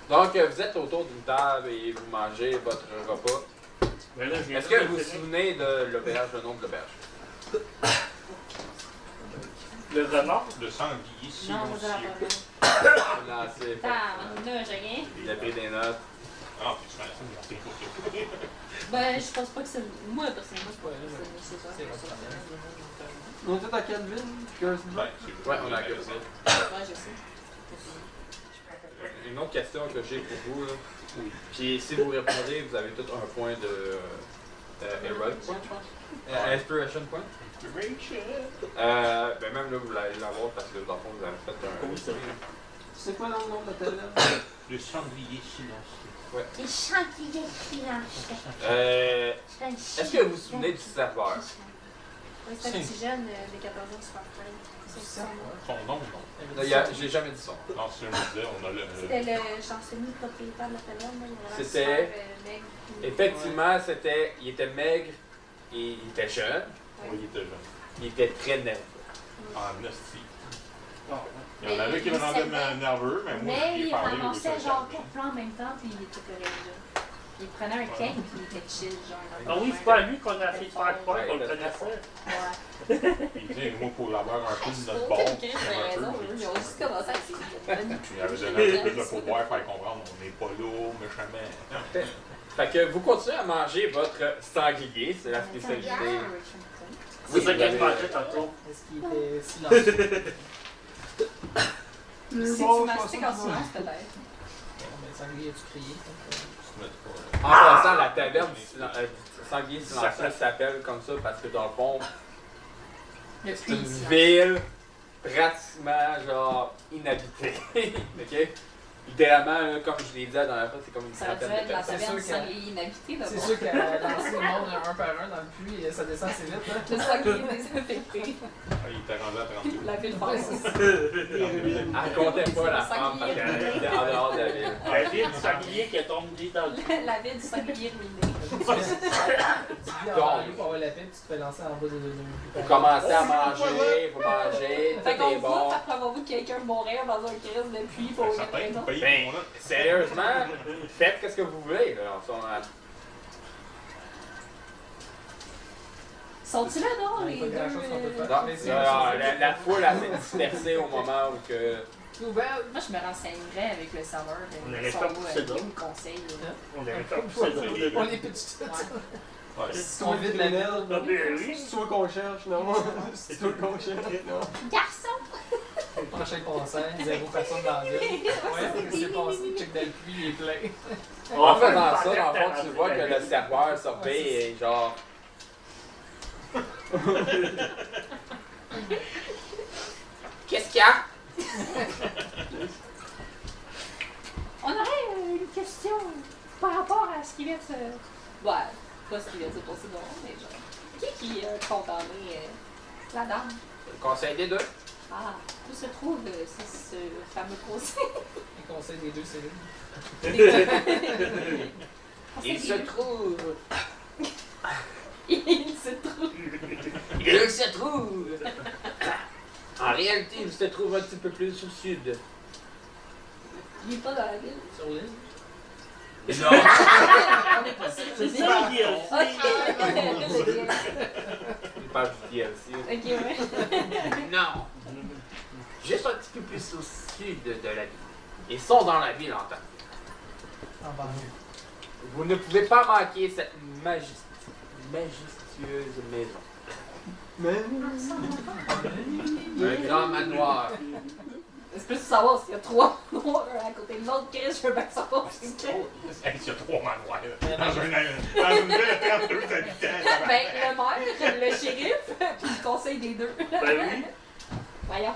Donc, vous êtes autour d'une table et vous mangez votre repas. Est-ce que vous vous souvenez de l'auberge, le nom de l'auberge? Le renard? Le sanglier Non, vous allez silencieux. pas. Là, c'est. Là, j'ai rien. Il a pris des notes. Ah, puis tu m'as dit. Ben, je pense pas que c'est. Moi, personnellement, c'est ça. On était à quelle ville? Curse-Block? Ouais, on a que ça. Ouais, je sais. Une autre question que j'ai pour vous, là. Puis si vous répondez, vous avez tout un point de. Heroic point, je pense. Inspiration point. Ben même là, vous allez l'avoir parce que dans le fond, vous avez fait un. C'est quoi le nom de ta taverne? Le sanglier silencieux. Les chantilliers financiers. Est-ce que vous vous souvenez du serveur? Oui, c'est un petit jeune de 14 ans super fun. Son nom, non. J'ai jamais dit ça. Non, c'est ce que je me disais, on a le. C'était le chansonnier propriétaire de la taverne. C'était- Effectivement, il était maigre et il était jeune. Oui, il était jeune. Il était très nerveux. En hostie. Il y en avait qui me rendaient nerveux, mais moi, Mais j'ai il parlé. ramassait genre 4 plans en même temps, puis il était correct. Là. Il prenait un cake, puis il était chill, genre. Ah oui, c'est pas à lui qu'on a fait faire croire qu'on le connaissait. Ouais. Puis, tu sais, moi, pour l'avoir un peu de notre bord, Aucune raison, ils ont juste commencé à essayer. puis il avait donné un peu plus de pouvoir, faire comprendre, on n'est pas là, méchamment. Fait que vous continuez à manger votre sanglier, c'est la spécialité. C'est ça vous que je avez- pensais tantôt. Est-ce qu'il était silencieux? Si tu mastiques en silence, peut-être. Mais le sanglier a-tu crié? En passant, la taverne sanglier silencieux s'appelle comme ça parce que dans le fond, c'est une ville pratiquement genre inhabitée. OK? Littéralement, là, comme je l'ai dit la dernière fois, c'est comme une Ça aurait dû centaine de être la personnes. taverne sûr que- sanglier inhabitée, C'est d'abord. sûr qu'elle a lancé le monde un par un dans le puits et ça descend assez vite. Hein? Le sanglier désinfecté. Ah, il était rendu à 32. La ville française. Elle comptait pas la femme parce qu'elle était en dehors de la ville. La ville du sanglier qui est tombée dans le. La ville du sanglier ruiné. Tu vis en banlieue pour avoir la paix, puis tu te fais lancer en bas de Vous commencez à manger, vous mangez, Fait tout qu'on est bon. voit, prévoyez-vous que quelqu'un mourir dans un crise de puits pour une Certain, raison. paye Ben, pour mon note. sérieusement, faites qu'est-ce que vous voulez, là, en ce moment. Sont-ils là, non, Il les n'y a deux? pas grand-chose qu'on peut faire. Non, Mais c'est- la foule a s'est dispersée au moment où que. Nouvelle! Moi, je me renseignerais avec le serveur On de aurait son pas poussé il d'eau. me conseille. là. On avait pas poussé On dans est petits. Ouais. Ouais. Si on vide la ville. Ah, ben oui. C'est toi qu'on cherche, non? C'est toi qu'on cherche, non? Garçon! Prochain conseil, 0 personne dans la ville. Ouais, qu'est-ce qui s'est passé? Check dans le puits, il est plein. En faisant ça, dans le fond, tu vois que le serveur surveille et genre. Qu'est-ce qu'il y a? On aurait une question par rapport à ce qui vient de se. Ouais, pas ce qui vient de se passer dans mais genre. Qui a condamné la dame? Le conseil des deux. Ah, où se trouve ce fameux conseil? Le conseil des deux cellules. Il se trouve. Il se trouve. Il se trouve. En réalité, il se trouve un petit peu plus au sud. Il est pas dans la ville. Sur l'île. Non. On n'est pas sur C'est le ça qui est Ok. Il parle du DLC. Ok, ouais. Non. Juste un petit peu plus au sud de la ville. Ils sont dans la ville en tant que En banlieue. vous ne pouvez pas manquer cette majestueuse maison. Mais. Un grand manoir. C'est plus savoir s'il y a 3 noirs un à côté de l'autre. Chris, je veux bien savoir c'est que. Hey, il y a 3 manoirs. Dans une ville de 32 habitants. Ben, le maire, le shérif, puis le conseil des deux. Ben oui. Voyons.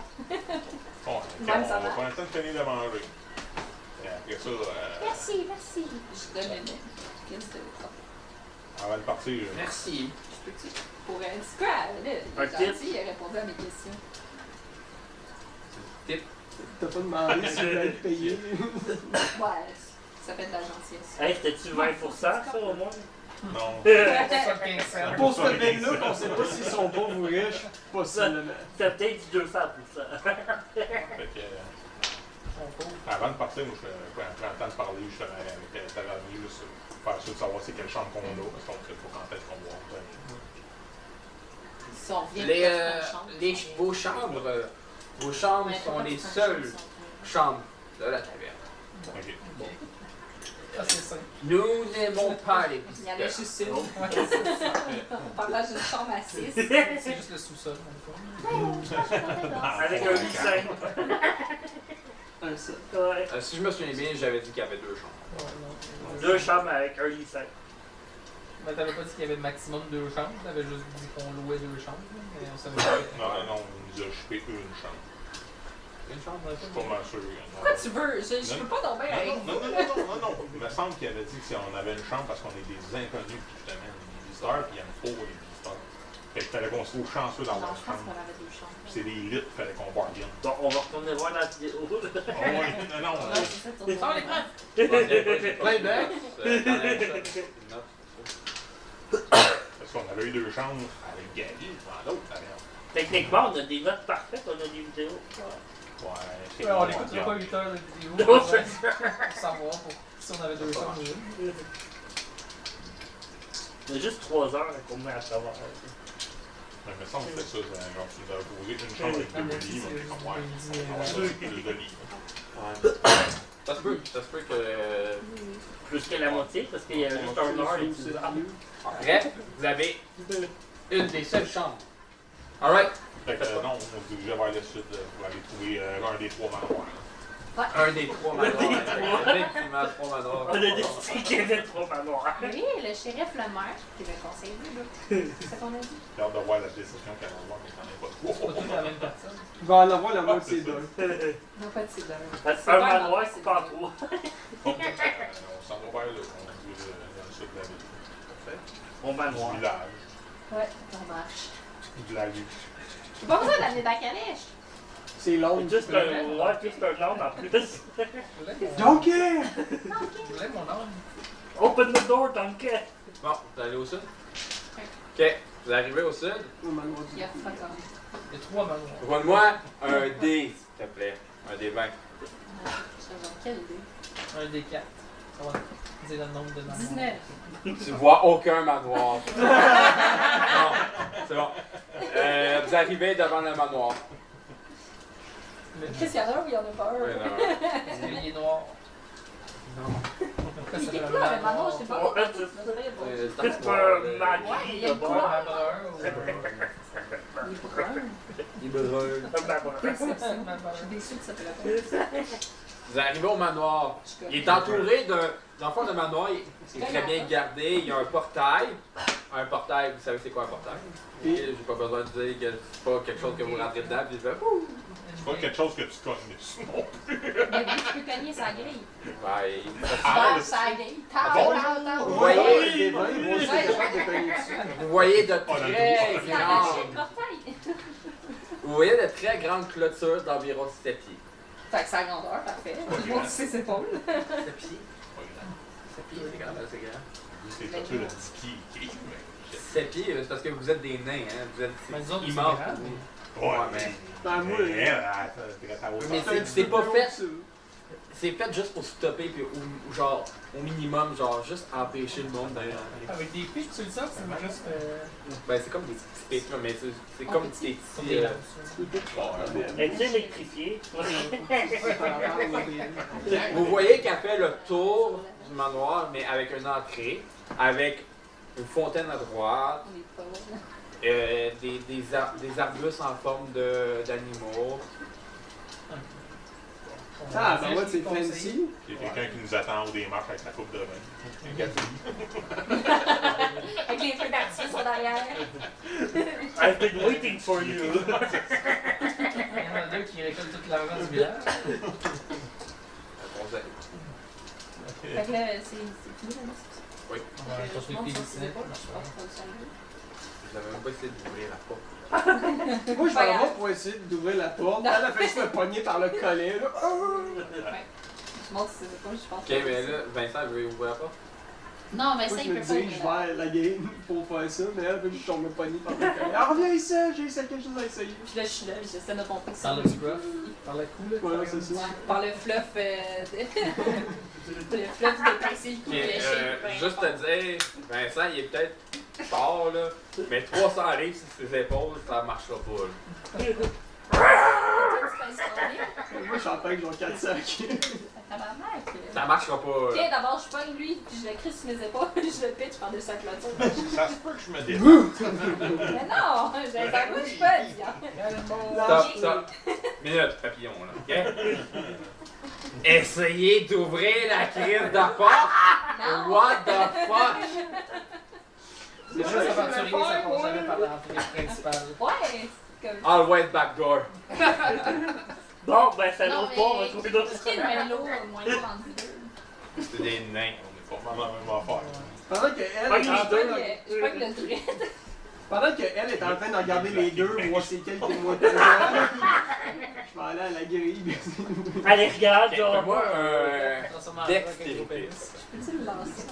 Bon, on Même ça va va. prendre le temps de finir de manger. Et après ça, Merci, merci. Je donne une pièce de. avant de partir, Merci. Je peux-tu? Pour un scrap, là. Il Un est tip. gentil, il a répondu à mes questions. T'as pas demandé si tu voulais être payé. Ouais, ça fait de la gentillesse. Hey, c'était-tu 20% ça au moins? non. Pour ce mec-là, on sait pas s'ils sont pauvres ou riches, possiblement. C'était peut-être du 200%. Fait que, à la avant de partir, moi, je prends le temps de parler justement avec ta famille, juste faire sûr de savoir c'est quelle chambre qu'on a, parce qu'on ne sait pas quand est-ce qu'on va revenir. Si on revient vos chambres sont les seules chambres de la taverne. Ok. Bon. Ah, c'est simple. Nous n'aimons pas les Il y en a visiteurs. juste une. Ouais, On partage d'une chambre à 6. c'est juste le sous-sol, dans le fond. Avec un lit simple. Un seul. Ouais. Si je me souviens bien, j'avais dit qu'il y avait 2 chambres. Ouais, non. 2 chambres avec un lit simple. Mais t'avais pas dit qu'il y avait maximum 2 chambres, t'avais juste dit qu'on louait 2 chambres, mais on savait pas. Non, on nous a chopé une chambre. Une chambre, Je suis pas mal sûr. Pourquoi tu veux? Je peux pas dormir avec vous. Non. Il me semble qu'il avait dit que si on avait une chambre parce qu'on est des inconnus justement, des visiteurs, puis il y en a pas les visiteurs. Fait qu'il fallait qu'on se trouve chanceux Non, d'avoir je une pense chambre. qu'on avait 2 chambres. C'est des lits, il fallait qu'on bargaine. Bon, on va retourner voir la vidéo. Oh, ouais, non. Ouais, c'est ça, tu Sors les retournes. preuves! Playback! Parce qu'on avait eu 2 chambres avec Gary, dans l'autre d'ailleurs. Techniquement, on a des notes parfaites, on a des vidéos. Ouais, c'est Ouais, on bon, l'écoutera pas 8 heures de vidéo Non, pour c'est savoir si on avait 2 chambres ou une. Il y a juste 3 heures qu'on met à savoir. Mais il me semble que c'était ça, genre tu nous avais posé une chambre avec 2 lits, on était comme ouais, on va avoir plus de lits. Ça se peut que. Plus que la moitié, parce qu'il y a juste un heure et tout. Bref, vous avez une des seules chambres. Alright. Fait que non, on se dirigeait vers le sud pour aller trouver un des 3 manoirs. Un des 3 manoirs. Effectivement, 3 On manoirs. a décidé qu'il y avait 3 manoirs. Oui, le shérif Lemaire, qui était conseiller, là. C'est ça qu'on a dit. J'ai hâte de voir la décision qu'elle va avoir, mais t'en es pas C'est pas trop. toute la même personne. Il va en avoir la moitié d'un. Non, pas de cidre. Un manoir, c'est pas 3. On s'en va vers le sud de la ville. Parfait. Mon manoir. Du village. Ouais, on marche. Du village. J'ai pas besoin d'amener de la calèche. C'est long. Juste un ordre en plus. Donkey! Je voulais mon âme. Open the door, Donkey. Bon, vous allez au sud? Ok, vous arrivez au sud. Au manoir Il du y a fuck off. Il y a 3 manoirs. Vois-moi un dé, s'il te plaît. Un dé 20. Quelle idée? Un des 4. Ça va dire le nombre de manoirs. 19. Tu vois aucun manoir. Non, c'est bon. Vous arrivez devant le manoir. Qu'est-ce qu'il y en a un ou il y en a pas un? Oui, non. Il est noir. Non. Pourquoi Il ça est s'appelle quoi, un le manoir? Je sais pas. Ouais, c'est C'est pas un Ouais, magie il y a de une bord. couleur. Un brun ou Il est brun. Il brûle. Un manoir. Je suis déçue que ça fait la peine. Vous arrivez au manoir. Il est entouré dans le fond, le manoir est très bien gardé. Il y a un portail. Un portail, vous savez c'est quoi un portail? Ok, j'ai pas besoin de dire que c'est pas quelque chose que vous rentrez dedans et vous faites ouh! C'est pas quelque chose que tu connais. Sinon. Mais oui, tu peux cogner sa grille. Ouais, Tape sa grille. Tape, bon? tape, tape. Vous voyez, des vins, moi aussi, Ouais. capable de cogner dessus. vous voyez de On a le très droit. Il a arraché le grandes. portail. Vous voyez de très grandes clôtures d'environ 7 pieds. Fait que sa grandeur, parfait. Tout le monde sait ses épaules. 7 pieds? 7 pieds, c'est quand même assez grand. C'est sûr le petit qui. 7 pieds, c'est parce que vous êtes des nains, hein. Vous êtes Mais disons que c'est immenses. grand, vous. Ouais, mais. Ben, moi, Mais c'est pas fait. C'est fait juste pour stopper, puis genre, au minimum, genre, juste empêcher le monde d'aller dans Avec des pics, tu le sens, c'est juste Ben, c'est comme des petits pics, là, mais c'est comme des comme petits. des lances. Es-tu électrifié? Vous voyez qu'elle fait le tour du manoir, mais avec une entrée, avec une fontaine à droite, On est pauvres. des arbustes en forme d'animaux. Ah, ben moi, c'est fancy. Il y a quelqu'un qui nous attend au démarche avec sa coupe de vin. Avec les feux d'artifice en arrière. I've been waiting for you. Il y en a 2 qui récoltent toute l'argent du village. Fait que là, c'est fini la discussion. Oui. On va construire Je des pense que c'est dessinées. pas, je pense qu'on s'en va. Je n'avais même pas essayé d'ouvrir la porte. Moi, je m'en vais pour essayer d'ouvrir la porte. Elle a fait juste me pogner par le collet. Là. Ouais. Je montre si c'est pas, je pense. Ok, mais là, Vincent veut ouvrir la porte. Non, mais Moi, ça, je il me peut pas dis, je ouvrir la... vais à la game pour faire ça, mais elle veut que je tombe pogné par le collègue. Ah, reviens ici, j'ai quelque chose à essayer. Puis là, je suis là, puis j'essaie de monter ça. Par le scruff, par le cou, là. Voilà, c'est ça. Ouais, par le fluff le fluff de passer le cou Puis, léché. juste te dire, Vincent, il est peut-être fort, là, mais 300 livres sur ses épaules, ça marchera pas. Là. Moi, je suis en train que j'ai 4 sacs. Ça marchera pas. Ok, Là. d'abord, je pogne lui, puis je le crie sur mes épaules, je le pitch par-dessus sa clôture. Ça se peut que je me défende. Mais non, ça bouge pas, dis. Stop. Minute, papillon, là, ok? Essayez d'ouvrir la crise de porte. Non. What the fuck? C'est juste aventurier, ça passe jamais par l'entrée principale. Ouais, c'est comme... Always backdoor. Bon, ben, ça Non, l'autre pas, on va trouver d'autres. ce qui est moins lourd rendu deux. C'est des nains. On est pas mal dans la même affaire. Pendant qu'elle Pas est en train Je pogne le druide. Pendant qu'elle est en train de regarder les deux, voir c'est quel qui est le moins présent, je vais aller à la grille. Allez, regarde, Ok, genre. fais-moi un Transformer en dextérité. avec un gros pénis. Peux-tu le lancer?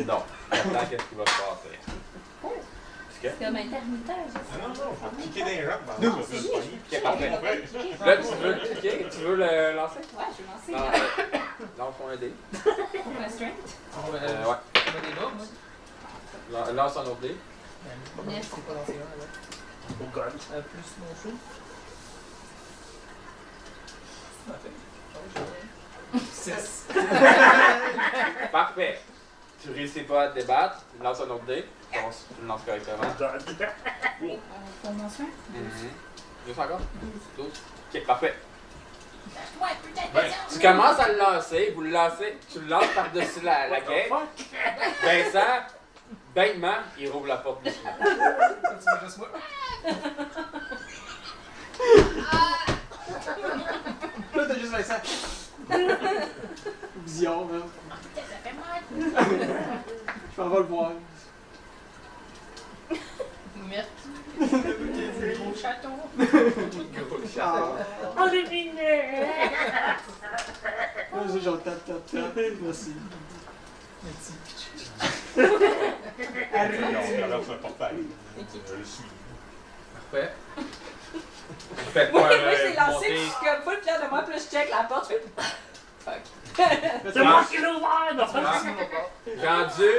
Non. Attends, qu'est-ce qui va se passer? C'est comme intermittent, je sais. Non, faut cliquer dans les jambes. Nous. Ça fait le poignet, puis Ok, parfait. on Là, tu veux le cliquer? Tu veux le lancer? Ouais, je vais Non, lancer. lance un dé. Pour un strength. Ouais. Tu mets des bas, moi? Lance un autre dé. Ben, c'est pas lancé un, là. Oh god. Plus mon show. C'est parfait. 6. Parfait. Tu réussis pas à te débattre, tu lances un autre dé. Tu le lances correctement. Oh god. Pour mon soin? Juste encore? 12. Ok, parfait. Ouais, peut-être Ben, Tu commences à le lancer, vous le lancez, tu le lances par-dessus la gate. Vincent, bêtement, il rouvre la porte du cinéma. Tu veux juste moi? Là, t'as juste Vincent. Vision, hein. Ça fait mal. Je m'en vais le voir. Merci. Gros chaton. Ah. On est fini! Là, j'en tape. Merci. Merci. on traverse un portail. Je le suis. Parfait. Faites Moi, quoi, j'ai lancé, monter. je suis comme full fière de moi, puis là, je check la porte, je fais... Fuck. C'est moi qui l'ai ouvert! Non, Rendu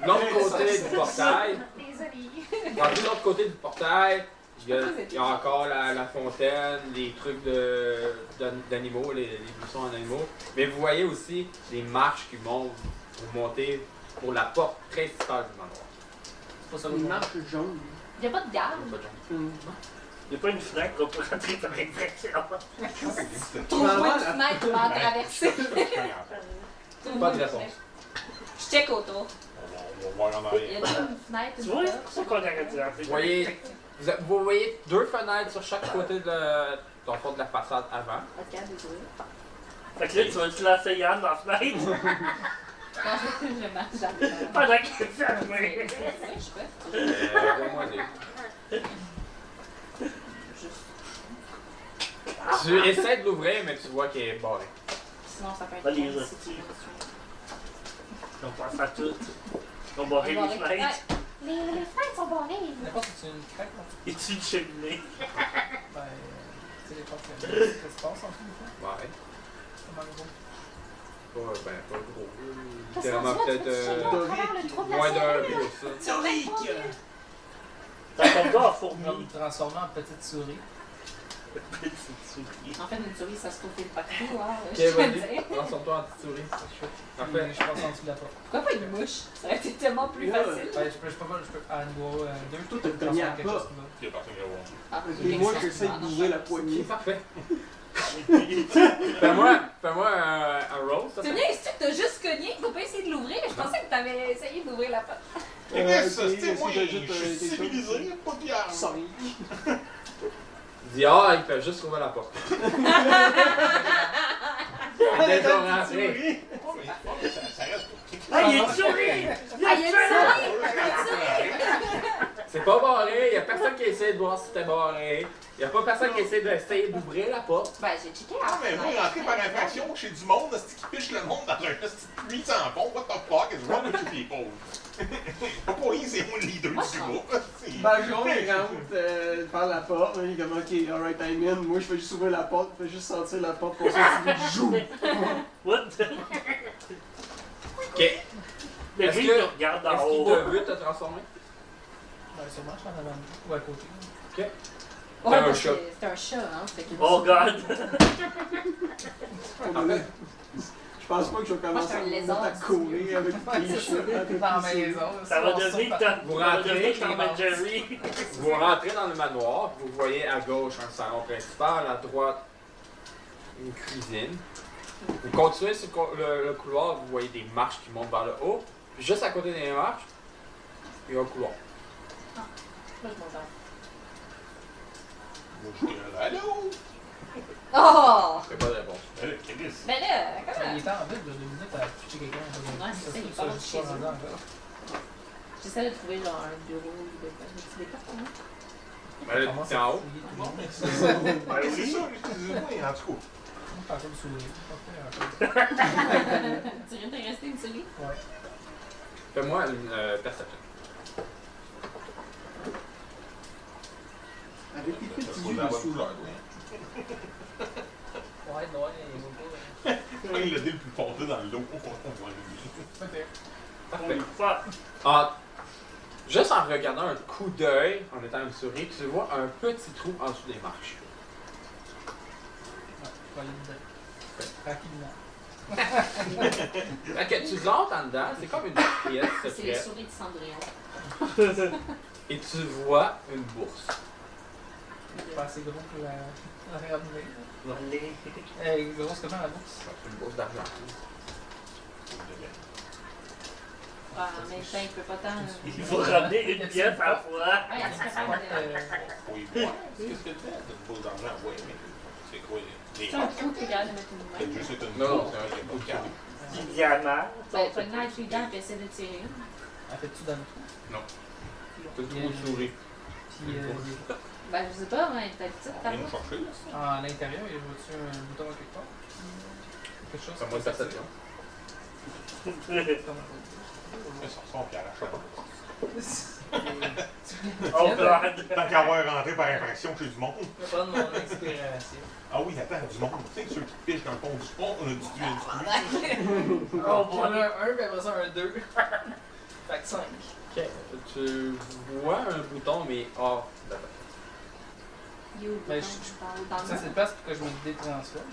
de l'autre côté du portail. Désolée. Rendu de l'autre côté du portail, il y a encore la fontaine, les trucs d'animaux, les buissons en animaux. Mais vous voyez aussi des marches qui montent pour monter pour la porte principale du manoir. C'est pas ça Une le marche jaune. Y'a pas de garde. Pas de gens. Il n'y a pas une fenêtre qu'on peut rentrer par infraction. Trouve-moi une fenêtre pour en traverser. Pas de réponse. Je check autour. On va voir en Il y a arrière. une fenêtre, Tu une vois, porte. c'est pour ça qu'on aurait dû rentrer. Vous voyez deux fenêtres sur chaque côté dans le fond de la façade avant. Ok, désolé. Fait que là, tu vas-tu lancer Yann dans la fenêtre? Quand je marche dans le Pendant qu'il est fermé. Ouais, je sais pas. Donne-moi des. Tu essaies de l'ouvrir, mais tu vois qu'il est barré. Sinon, ça peut être... Va les 15, hosties. si On pense à tout. On va tu veux. les fenêtres. Ouais. Les fenêtres sont barrées. N'importe si c'est une craque, là. Et tu une cheminée. Ben, tu sais, les portes, qu'est-ce qui se passe en tout cas? Ouais. C'est mal gros. Pas gros. Parce Littéralement, qu'en fait, peut-être tu vas travers le trou de la moins d'un serrure. pouce. Ça. Théorique! T'as ton gars en fourmi. Comme transformer en petite souris. Petite souris. En fait, une souris, ça se faufile partout, hein. Ok, Je te le vas-y. dis. Transforme-toi en petite souris. Parfait. Je passe en dessous de la porte. Pourquoi pas une mouche? Ça aurait été tellement plus Ouais. facile. Ben, je peux, à niveau 2, Toi, t'as le cogné à quelque pas. chose qui va. Qui est parti numéro Ah, Et moi, j'essaie d'ouvrir la poignée. Parfait. Fais-moi un roll, ça. C'est bien, c'est que t'as juste cogné, faut pas essayer de l'ouvrir. Je pensais que t'avais essayé d'ouvrir la porte. Qu'est-ce que ok, c'est? Moi, si je j'ajoute, suis des civilisé, pas de bière. 5. Dis, il fait juste ouvrir la porte. Il est déjà rentré. Oh, mais ça reste pour Ah, il y a une souris! Ah, il y a une souris! C'est pas barré, y a personne qui essaie de voir si c'était barré. Y a pas personne qui essaie d'essayer d'ouvrir la porte. Ben, j'ai checké Ah, la mais moi, fenêtre. rentrer par infraction chez du monde, c'est qui piche le monde dans un petit pluie sans fond. What the fuck is wrong with you people? Pourquoi c'est moi le leader du groupe? Bajon, il rentre par la porte, il est comme ok, alright, I'm in. Moi, je fais juste ouvrir la porte, je fais juste sentir la porte pour ça, tu joue. What the? Ok. Le Est-ce gars, que- il nous regarde d'en Est-ce qu'il haut. te veut te transformer? Ouais, sûrement, je suis en avant ou à côté. Ouais, un parce chat. que c'est un chat, hein. Fait que Oh god! Je pense pas que je vais commencer à Moi, je suis un me lézard, mettre à courir avec les chats. Dans la maison. Ça va devenir Vous ça va rentrez, devenir Tom and Jerry. Vous rentrez dans le manoir, vous voyez à gauche un salon principal, à droite une cuisine. Vous continuez sur le couloir, vous voyez des marches qui montent vers le haut. Puis juste à côté des marches, il y a un couloir. Là, je m'entends. Moi, je suis là, allô? Oh! C'est pas de réponse. Chris. Mais là, comment? Il était en vite de 2 minutes à toucher quelqu'un. Ouais, c'est ça, il Ça, parle je de suis chez pas rendu eux. encore. J'essaie de trouver genre un bureau ou de quoi. Tu des cartes, hein? Ben là, Commence t'es à en haut. fouiller tout le Non, monde. mais c'est ça. Ben, c'est ça, excusez-moi, en tout cas. Je suis en train de sourire. Tu viens de rester une souris? Ouais. Fais-moi une perception. Avec les Ça petits se yeux voit de dans la bonne souris. couleur, Ouais, non, il est pas. oui. Il a dit le plus porté dans le lot. On voit lui. Peut-être. Parfait. Fuck! Ah, juste en regardant un coup d'œil, en étant une souris, tu vois un petit trou en dessous des marches. Ouais, je vais aller dedans. Rapidement. Fait que tu entres en dedans, c'est comme une pièce C'est les secrète, souris de Cendrillon. et tu vois une bourse. Pas assez gros pour la ramener. Allez. Elle est grosse comment la bourse? C'est une bourse d'argent. Ouais, en même temps, il peut pas tant. Il faut ramener une pièce à la fois. Ouais, il y a du capable de. Oui, voir. Qu'est-ce que tu fais? T'as une bourse d'argent? Oui, mais c'est quoi les. C'est un trou que t'es capable de mettre une T'as main. juste été une Non, non, bourse, c'est un il y a pas de carte. Du diamant. Ben, tu vas avec les dents et essayer de tirer. Elle fait-tu dans le trou? C'est une trou de souris. Puis, Ben, je sais pas, mais peut-être petite, On ta vient nous voix. chercher, là. à l'intérieur, il y a-tu un bouton quelque part? Quelque chose? C'est moi de perception. Mais ça ressemble qu'à la chambre. Oh god! Tant qu'à avoir rentré par infraction chez du monde. Je vais prendre mon inspiration. Ah oui, attends, du monde. Tu sais, ceux qui pichent dans le fond du pont, du puits. Oh J'en boy! ai un, puis après ça un 2. Fait que 5. Ok. Tu vois un bouton, mais hors de la You, Ben, dans Ça, le c'est le place pour que je me détransforme.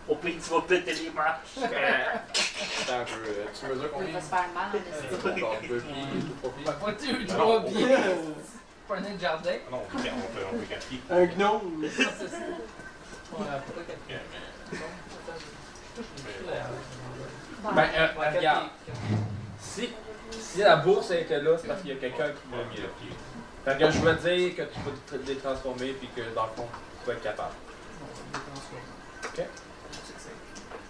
Au pire, tu vas péter les marches. Attends un peu. Tu mesures Il combien? va se faire mal, mais c'est Genre 2 pieds, 3 pieds. Ben, pas deux, Non, 3 non. pieds. Pas un nain de jardin. Ah non, on fait 4 pieds. Un gnome. Ça, c'est ça. Ouais, pas 4 pieds. Ben, regarde. Si la bourse était là, c'est parce qu'il y a quelqu'un qui l'a mis là. Fait que je veux dire que tu peux te détransformer puis que dans le fond, tu vas être capable. Ok. Là,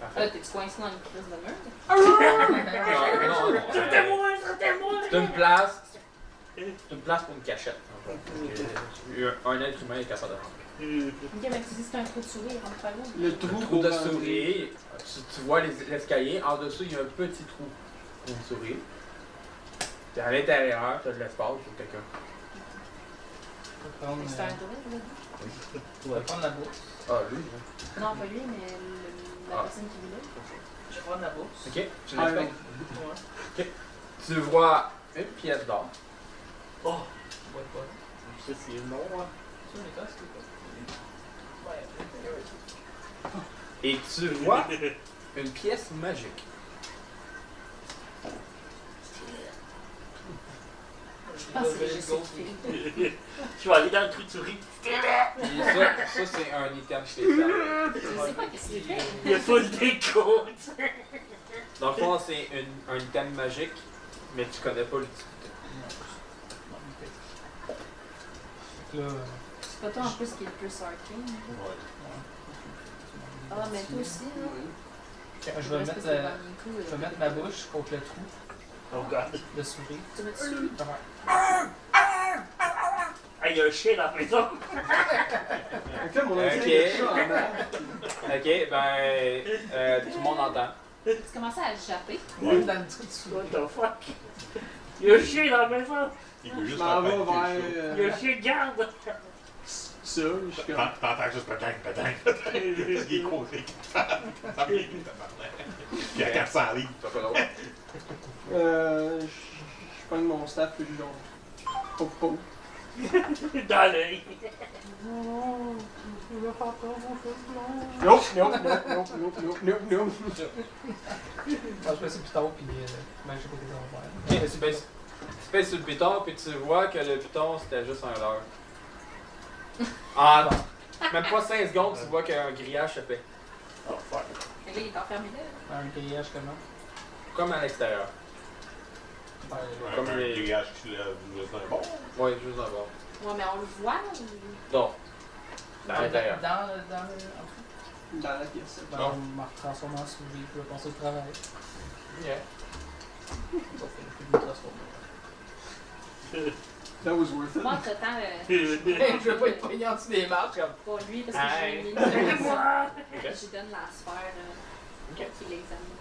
Parfait. t'es coincé dans une crise de mur? Non, non, Sortez-moi! Sortez-moi! c'est une place. C'est une place pour une cachette. en fait. Un être humain est capable de rentrer. Ok, mais tu dis que c'est un trou de souris, il rentre pas là. Le trou Trou pour de rentrer. souris, tu vois l'escalier, en dessous il y a un petit trou pour une souris. Puis à l'intérieur, tu as de l'espace pour quelqu'un. Je vais C'est un prendre, droit, là? je vais prendre la bourse. Ah, lui, hein. Non, pas lui, mais la Ah. personne qui vit là. Je vais prendre la bourse. Ok, tu Ah, l'inspectes. Ouais. Tu vois une pièce d'or. Oh! Ouais, pas. Ça, c'est long, hein. Ça, les tasses, c'est quoi? Ouais, Et tu vois une pièce magique. Je pense que c'est juste une fille. Je vais aller dans le trou de souris. Et ça c'est un item spécial. Je sais pas qu'est-ce qu'il fait. Il y a full déco. Dans le fond, c'est un item magique, mais tu connais pas l'utilité. Fait que là, C'est pas toi en plus qui est le plus arcane. Ah, mais toi aussi, là. je vais mettre, ma bouche contre le trou Oh god. de souris. Tu mets dessus. Ah, il y a un chien dans la maison. Fait que là, mon ancien Ok. est chat en bas. Ok, ben, tout le monde entend. Tu commençais à le japper. Ouais, dans le trou dessous. What the fuck? Il y a un chien dans la maison! Il veut Je juste m'en faire vais quelque vers chose. Il y a un chien de garde! ça, je suis comme... T'entends juste pétang. Il est causé. Puis à 400 livres. Ça fait l'autre. Je pogne mon staff puis je genre... Pop. Dans l'œil! Nope. Je fais ça plus tard, puis ben, je sais pas qu'est-ce qu'on va faire. Tu pèses sur le piton, puis tu vois que le piton c'était juste un leurre. Ah, même pas 5 secondes, tu vois qu'un grillage se fait. Oh fuck. Et là, il est enfermé là. Un grillage comment? Comme à l'extérieur. Comme Un les- grillage qui lève juste d'un bord. Ouais, juste en bas. Ouais, mais on le voit, là. Non. À l'intérieur. Dans le. Dans la pièce. Ben, on m'a transformé en souris, puis là, passer le travail. Yeah. Ça fait plus de me transformer. That was worth it. Moi, entre-temps, Je veux pas être pogné en dessous des marches comme. pour lui, parce que j'ai Hey. mis Moi! je lui donne la sphère pour qu'il l'examine.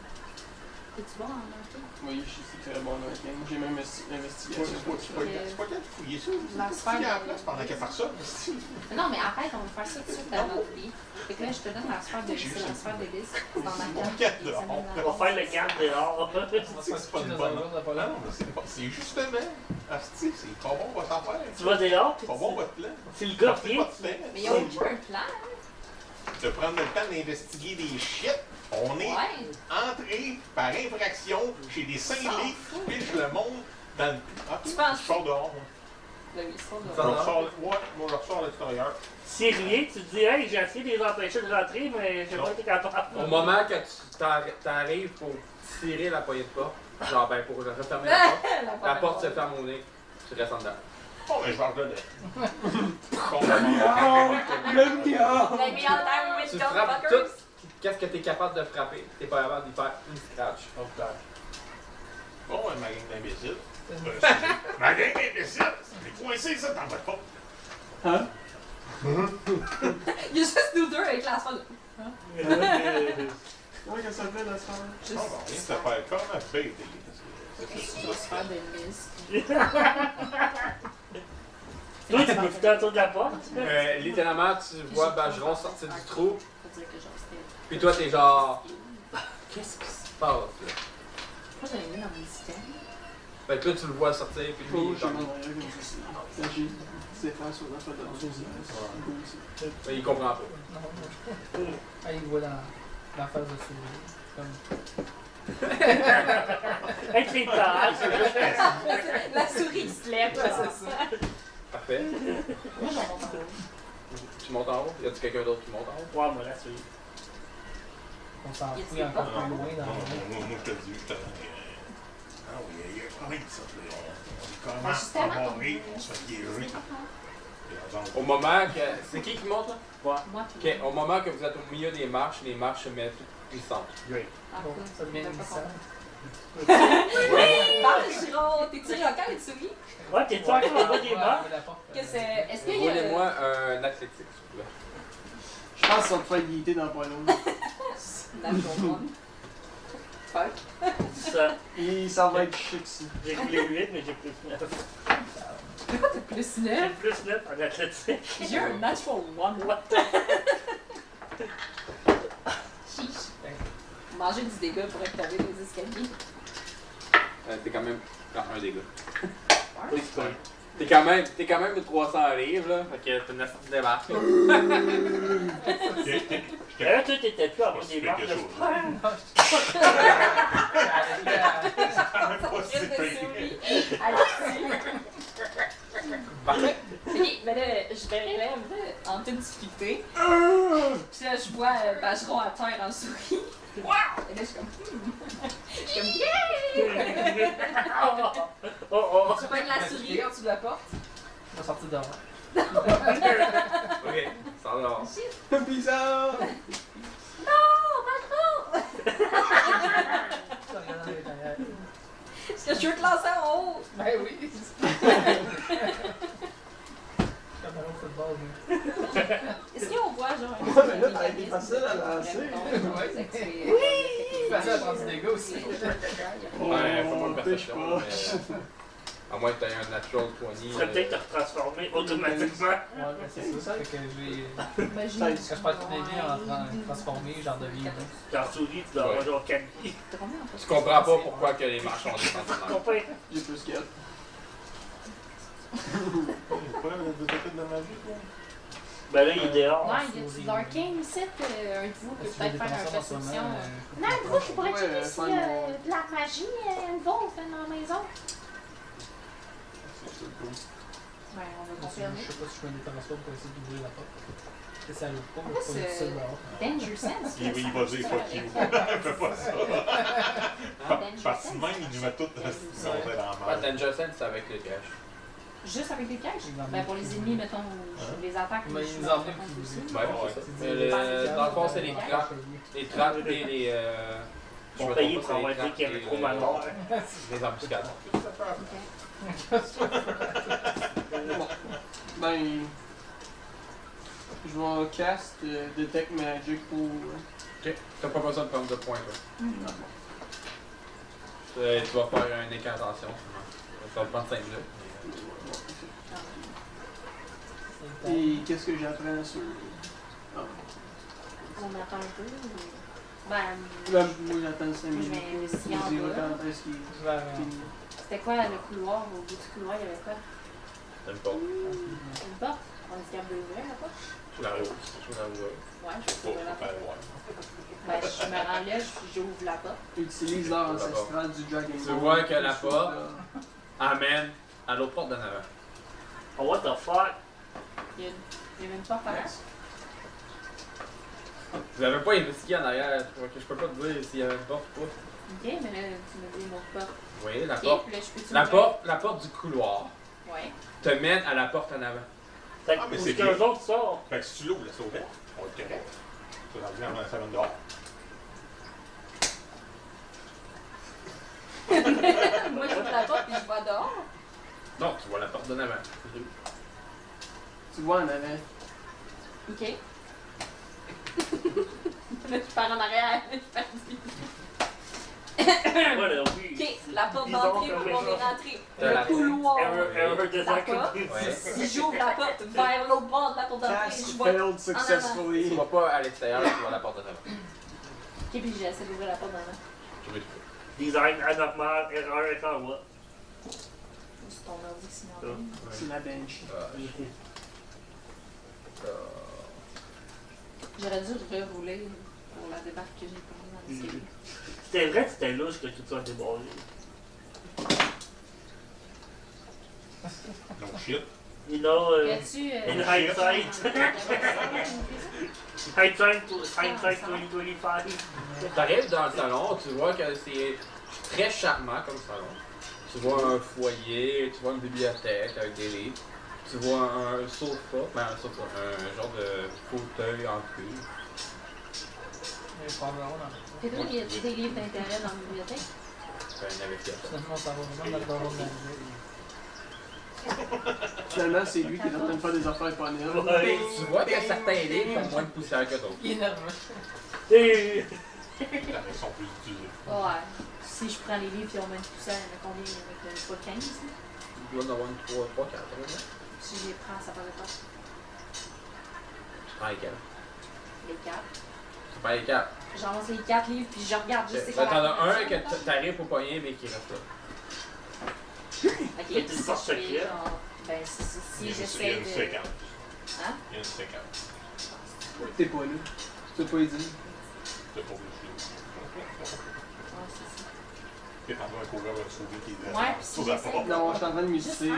Es-tu bon en manquer? Oui, je suis très bon dans le game. J'ai même investigation. C'est pas qu'à fouiller ça. La C'est sphère à la de- place pendant qu'elle fait ça. Non, mais arrête, on va faire ça tout de suite à notre vie. Fait que là, je te donne la sphère de vis. C'est la sphère de vis. C'est dans ma carte. Garde Il dehors. examine On va faire le garde dehors! On va se faire C'est pas pitcher une dans bonne- un gars, on va pas Non, là. non, mais c'est justement. Asti, c'est pas bon votre affaire. Tu vas dehors? C'est pas bon votre plan. C'est le gars Partez qui pas est. de plan. Mais ils ont eu un plan. De prendre le temps d'investiguer des shit. On est Ouais. entré par infraction chez des S'en cinglés fout. qui pichent le monde dans le. Ah, Tu penses- je sors dehors, moi. Ben oui, c'est Je pas Ça- ressors, ouais, moi je ressors à l'extérieur. Sérieux, tu te dis, hey, j'ai essayé de les empêcher de rentrer, mais j'ai Non. pas été capable. Au moment que tu t'arrives pour tirer la poignée de porte, genre ben pour refermer la porte, la porte se ferme au nez, tu restes en dedans. Oh, mais je vais redonner. Le gars! Like me all time with Tu dumb frappes fuckers. tout. Qu'est-ce que t'es capable de frapper? T'es pas capable d'y faire une scratch. Oh, putain. Bon, ma gang d'imbéciles. Ma gang d'imbéciles! T'es coincé, ça, dans votre porte. Hein? Il y a juste nous deux avec la sphère de... Comment qu'elle s'appelle la sphère? Juste Oh, bon, rien de se faire comme un bébé. la sphère de Miss. Toi, tu peux foutre autour de la porte? Littéralement, tu vois Bageron sortir du trou, Faut dire que genre c'était... puis toi t'es genre. Qu'est-ce qui se passe là? Moi, j'avais mis dans mon système. Fait que là tu le vois sortir, puis lui il Oh, est j'ai comme. mon arrière comme ça. Quand j'ai des faire sur la sphère de Miss. Mais il comprend pas. Non, ah, il voit dans la face de souris. Comme. Avec les taches! La souris qui se lève. Ouais, c'est ça. Parfait. Moi, j'en monte en haut. Tu montes en haut? Y a-tu quelqu'un d'autre qui monte en haut? Ouais, moi, là, celui. On s'en Y a-t-il fout des encore portes plus en loin dans le. Moi, je te dis, je te dis. Ah oui, il y a quand même ça. On Ben, commence à justement, mourir, on se fait piéger. Au moment que. C'est qui monte là? Ouais. Moi, Ok, au moment que vous êtes au milieu des marches se mettent puissantes. Great. Bon, ça devient une licence. Bageron! T'es-tu rockant et souris? Ouais, t'es-tu encore en bas des barres? Est-ce qu'il y a... Roulez-moi un athlétique, s'il vous plaît. Je pense qu'on te fait guider dans pas long. Natural one. Fuck. Ça. Et ça va être chic, ça. J'ai roulé 8, mais j'ai plus 9. Pourquoi t'as plus J'ai 9? plus 9 en athlétique. J'ai un natural one. What? Chiche. Manger du dégât pour être tombé des escaliers. T'es quand même. Non, un dégât. Ouais. T'es quand même de 300 livres, là. Fait que t'as une astuce de débarque. Là, toi, t'étais plus en bas des barres de quelque chose. sport. Reste de souris. Allez-y. Parfait. Ok, ben là, je me relève en toute difficulté. Puis là, je vois Bageron à terre en souris. Et là, je suis comme... Je suis comme... Yeah! Oh, oh. Je pogne la souris en dessous de la porte. On va sortir dehors. Ok, ça va. Bizarre! Non, Bageron! Ça regarde dans les derrière. Est-ce que je veux te lancer en haut? Ben oui! Comme un football, mais. Est-ce qu'on voit genre un Ouais, mais là, t'as été facile à lancer. Ouais. facile à prendre du dégât aussi. Ouais, fais-moi une pêche perception. pas. mais, à moins que tu aies un natural 20. Tu serais peut-être te retransformer automatiquement. Ouais, ben c'est ça. Fait que j'ai. Magie. Quand je passe toutes les vies en transformé, j'en deviens un. Dans souris, tu dois avoir genre 4 vies. Tu comprends pas pourquoi que les marchands descendent de même. Comprends? J'ai plus 4. Pourquoi vous êtes de magie, quoi? Ben là, il est dehors. Ouais, y a-tu de l'arcane ici? Un de vous peut Parce que je peut-être faire une dépense en ce moment, perception. euh, Non, un de vous qui pourrait Ouais, checker s'il y faire a mon- de la magie, une wolf dans la maison. Ouais, on va confirmer. Je sais pas si je fais un détransforme pour essayer d'ouvrir la porte. Et ça l'ouvre pas, mais Ah, c'est pas c'est- difficile dehors. Danger sense. Il va dire fuck you. Fais pas ça. Parce que même, il nous met toutes dans la Ouais, Danger Sense, c'est avec les pièges. Juste avec des pièges? Ils en Ben pour les ennemis, mettons, les attaques. Mais je ils me nous rends en viennent compte qui aussi. Ouais, c'est ça. C'est Mais des- dans le fond, c'est les trappes. Les trappes et les. Ils ont payé pour avoir dit qu'il y avait trop mal noir. Les embuscades. Ben. Je vais cast Detect Magic pour. Ok. T'as pas besoin de prendre de points, là. Tu vas faire une incantation. Ça va te prendre 5 minutes. Et qu'est-ce que j'apprends sur. Ah. On attend un peu. ou- Ben, Là, moi j'attends 5 Je vais minutes. investiguer en Je dirai bas. quand est-ce qu'il Je vais aller finit. c'était quoi le couloir? Au bout du couloir, il y avait quoi? T'aimes pas. Une porte? On est capable d'ouvrir la porte? Je la roule. Je la roule. Ouais, je peux ouvrir la porte. Ouais. Ben, je me rends là, j'ouvre la porte. Utilise l'art ancestral du Dragon Tu Ball. vois que la Quelque chose porte- là. Amène à l'autre porte d'en avant. Oh, what the fuck? Il y a une porte par là. Vous avez pas investigué en arrière, je peux pas te dire s'il y avait une porte ou pas. Ok, mais là, tu me dis une autre porte. Oui, la Ok, porte. puis là, je peux La porte du couloir Ouais. te mène à la porte en avant. Fait Ah, mais que c'est qu'un bien. autre sort. Fait que si tu l'ouvres, laisse ouvert. On va être correct. Ça va bien avant ça va dehors. Moi, j'ouvre la porte puis je vois dehors. Non, tu vois la porte d'en avant. Tu vois en avant. Ok. Là, je pars en arrière. Je pars du... Voilà, oui. Ok, la porte Disons d'entrée que pour oui, qu'on est ça. rentré. T'as la- Le couloir. Error design La porte. complete. Si j'ouvre la porte vers l'autre bord de la porte d'entrée, Cast je vois. failed Tu successfully. vas pas à l'extérieur, tu vois la porte d'en avant. Ok, puis j'essaie d'ouvrir la porte d'en avant. Tu veux Design anormal, erreur, étant what? C'est ton ordi qui signale. C'est la bench. J'aurais dû rerouler pour la débarque que j'ai prise dans l'escalier. C'était vrai que c'était louche que tout ça a débordé. No shit. You know, Y-tu. in hindsight, hindsight 2025. T'arrives dans le salon, tu vois que c'est très charmant comme salon. Tu vois un foyer, tu vois une bibliothèque avec des livres. Tu vois un sofa, un genre de fauteuil en cuivre. Mais probablement dans Puis toi, y a-tu des livres d'intérêt dans la bibliothèque? C'est un navigation. Finalement, ça va vraiment dans le donjon de Finalement, c'est lui qui est en train de faire des affaires pas nettes. Ouais. Tu vois que certains livres ont moins de poussière que d'autres. Il est nerveux. Et Ils sont plus utilisés. Ouais. Si je prends les livres qui ont moins de poussière, il y en a combien? Il y en a pas 15? Là? Il doit en avoir une 3, 4. Si je les prends, ça paraît pas. Tu prends lesquels? Les 4. Tu prends les 4. J'avance les 4 livres, puis je regarde juste c'est T'en quoi la as un couverture. que t'arrives au poignet, mais qui reste là. Ok, C'est une si porte je fais secrète. genre- Ben, si Il y a j'essaie une de... séquence. Hein? Il y a une séquence. T'es pas là. Tu peux pas y dire. C'est pas obligé. Ouais, c'est ça. T'es en train de courir un souris qui est Ouais, puis si sous la j'essaie porte. Non, je suis en train de méditer. là.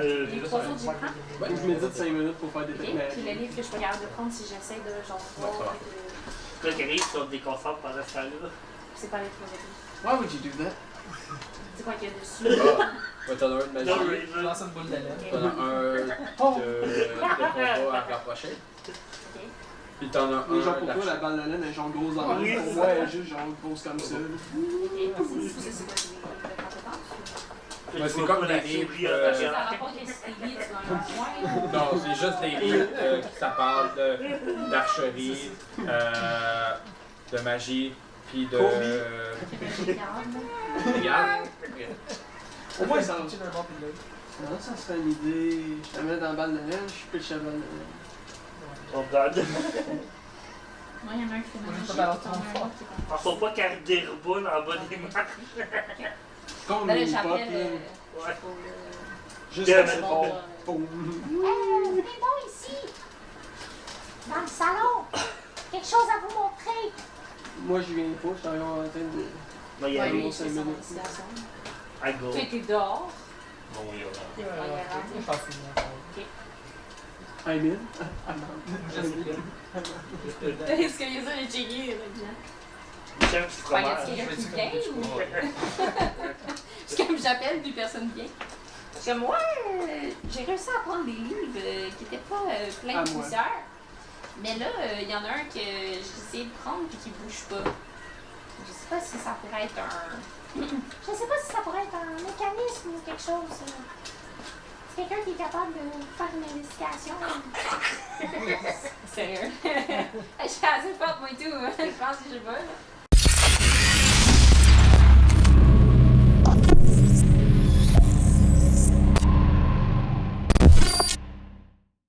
Les 3 autres, je les prends. Je médite 5 minutes pour faire des Ok, techniques. puis le livre que je suis pas capable de prendre, si j'essaie de genre Ouais, ça va. voir... là, qui arrive, tu vas te déconcentres pendant ce temps-là. C'est pas les 3 autres livres. Why would you do that? C'est quoi qu'il y a dessus? Ouais, t'en as un de No magie. Je reason. lance une boule de laine. T'en as un de combat à rapprocher. Ok. Puis t'en as Mais un genre pour toi, la d'archer. balle de laine est genre grosse dans Oui, le Pour c'est moi, ça. elle est juste genre grosse comme ça. là. Ok, c'est quoi les livres de compétences? Ouais, c'est Tu comme vois pas des la livres, souris en euh, Ça arrière. rapporte les livres dans leur coin. Non, c'est juste des livres qui ça parle d'archerie, de magie, Puis de. Regarde. Regarde. Au moins, ça. Tu d'un bord puis de l'autre. Non, ça serait une idée. Je la mets dans la balle de neige, je pitch la balle de neige. Oh god. Moi, il y en a un qui fait Moi, manger. je peux pas T'en as un autre qui est On faut pas qu'elle déroule en bas des marches. Comme Ben là, une pop, j'appelle. là. Ouais. Pour Juste Bien, assez mais fort. bon, Boum. Venez donc ici, dans le salon. Quelque chose à vous montrer. Moi, je viens pas, je suis encore en train de. Moi, il y Ouais, a lui, bon, il fait 5 son minutes. investigation. I go. Tu étais dehors. Bon, oui, Ouais, Ouais, ouais, ouais. je pense que c'est bien. I'm in. I'm out. Je sais pas. Est-ce qu'il y a ça, les checker, les gens? Tiens, tu Ouais, y a fromage. quelqu'un qui Je vais vient dire ou. C'est comme j'appelle, puis personne vient. Parce que moi, j'ai réussi à prendre des livres qui n'étaient pas pleins À de moi. poussière. Mais là, il y en a un que j'ai essayé de prendre et qui bouge pas. Je sais pas si ça pourrait être un. Je sais pas si ça pourrait être un mécanisme ou quelque chose. C'est quelqu'un qui est capable de faire une investigation. Sérieux. Je suis assez forte, moi et tout. Je pense que je sais pas.